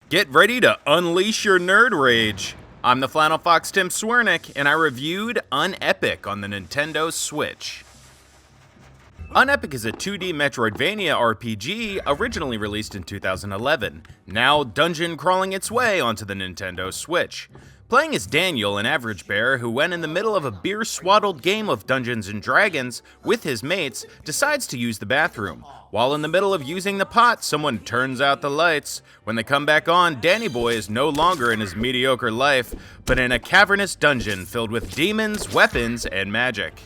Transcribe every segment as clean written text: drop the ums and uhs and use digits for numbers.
Get ready to unleash your nerd rage. I'm the Flannel Fox Tim Swernick, and I reviewed Unepic on the Nintendo Switch. Unepic is a 2D metroidvania RPG originally released in 2011, now dungeon crawling its way onto the Nintendo Switch. Playing as Daniel, an average bear who went in the middle of a beer-swaddled game of Dungeons & Dragons with his mates, decides to use the bathroom. While in the middle of using the pot, someone turns out the lights. When they come back on, Danny Boy is no longer in his mediocre life, but in a cavernous dungeon filled with demons, weapons, and magic.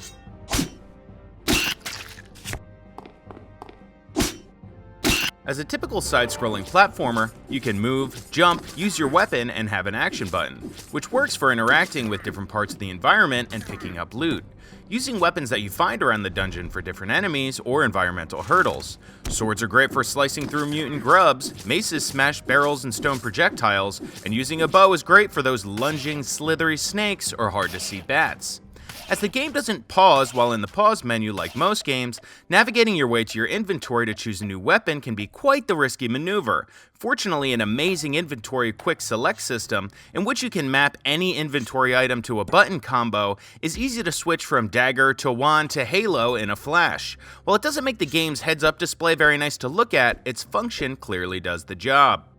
As a typical side-scrolling platformer, you can move, jump, use your weapon, and have an action button, which works for interacting with different parts of the environment and picking up loot. Using weapons that you find around the dungeon for different enemies or environmental hurdles. Swords are great for slicing through mutant grubs, maces smash barrels and stone projectiles, and using a bow is great for those lunging, slithery snakes or hard-to-see bats. As the game doesn't pause while in the pause menu like most games, navigating your way to your inventory to choose a new weapon can be quite the risky maneuver. Fortunately, an amazing inventory quick select system, in which you can map any inventory item to a button combo, is easy to switch from dagger to wand to halo in a flash. While it doesn't make the game's heads-up display very nice to look at, its function clearly does the job.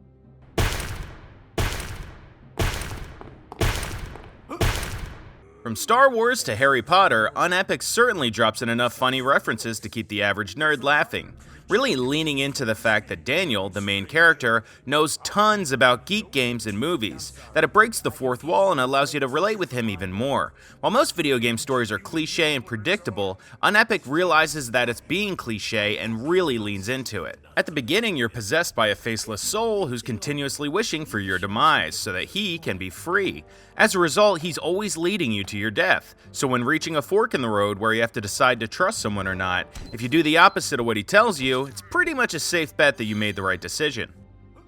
From Star Wars to Harry Potter, Unepic certainly drops in enough funny references to keep the average nerd laughing, really leaning into the fact that Daniel, the main character, knows tons about geek games and movies, that it breaks the fourth wall and allows you to relate with him even more. While most video game stories are cliche and predictable, Unepic realizes that it's being cliche and really leans into it. At the beginning, you're possessed by a faceless soul who's continuously wishing for your demise so that he can be free. As a result, he's always leading you to your death, so when reaching a fork in the road where you have to decide to trust someone or not, if you do the opposite of what he tells you, it's pretty much a safe bet that you made the right decision.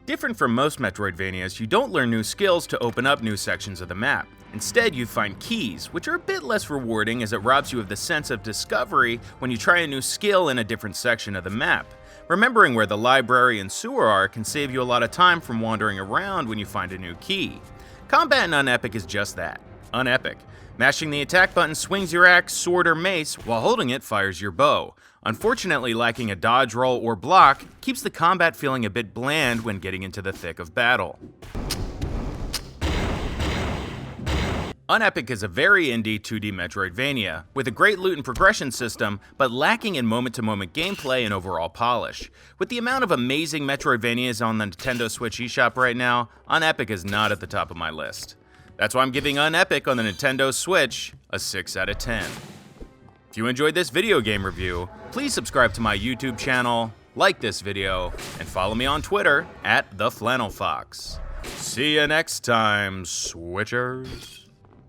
Different from most Metroidvanias, you don't learn new skills to open up new sections of the map. Instead, you find keys, which are a bit less rewarding as it robs you of the sense of discovery when you try a new skill in a different section of the map. Remembering where the library and sewer are can save you a lot of time from wandering around when you find a new key. Combat in Unepic is just that, Unepic. Mashing the attack button swings your axe, sword, or mace, while holding it fires your bow. Unfortunately, lacking a dodge roll or block keeps the combat feeling a bit bland when getting into the thick of battle. Unepic is a very indie 2D Metroidvania, with a great loot and progression system, but lacking in moment-to-moment gameplay and overall polish. With the amount of amazing Metroidvanias on the Nintendo Switch eShop right now, Unepic is not at the top of my list. That's why I'm giving Unepic on the Nintendo Switch a 6 out of 10. If you enjoyed this video game review, please subscribe to my YouTube channel, like this video, and follow me on Twitter at TheFlannelFox. See you next time, Switchers.